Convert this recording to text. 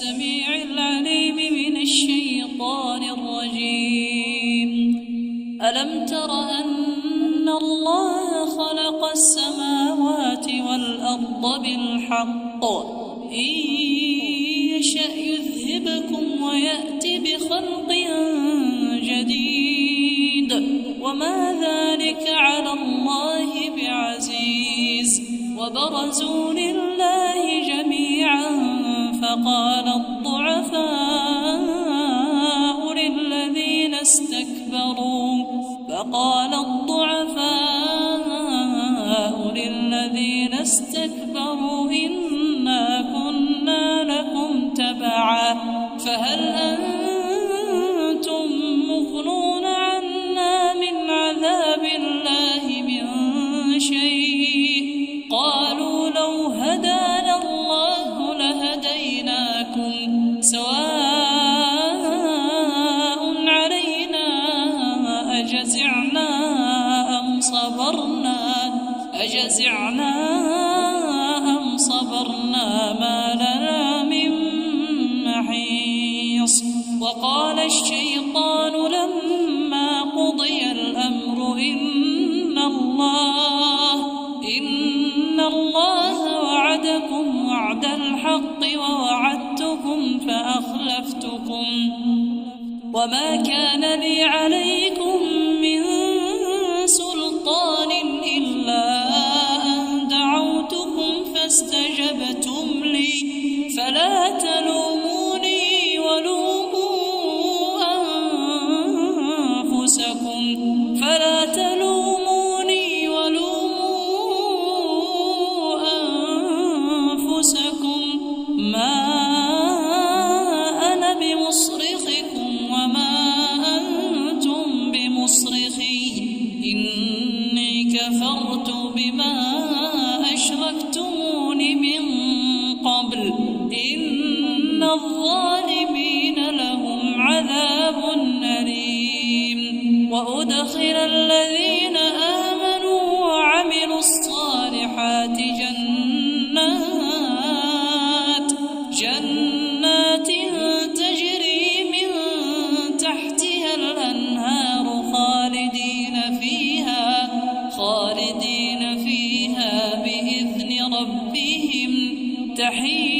السميع العليم من الشيطان الرجيم. ألم تر أن الله خلق السماوات والأرض بالحق إن يشأ يذهبكم ويأتي بخلق جديد وما ذلك على الله بعزيز. وبرزوا لله جميعا فقال الضعفاء للذين استكبروا إنا كنا لكم تبعا فهل أنتم مغنون عنا من عذاب الله من شيء؟ قالوا لو هدانا الله لهديناكم سواء علينا أجزعنا أم صبرنا ما لنا من محيص. وقال الشيطان لما قضي الأمر إن الله وعدكم وعد الحق ووعدتكم فأخلفتكم وما كان لي عليكم من سلطان إلا أن دعوتكم فاستجبتم لي فلا تلوموني ولوموا أنفسكم ما أنا بمصرخكم وما أنتم بمصرخي إني كفرت بما أشركتمون من قبل إن الظالمين لهم عذاب أليم. وأدخل الذين آمنوا وعملوا الصالحات جنات تجري من تحتها الأنهار خالدين فيها بإذن ربهم تحية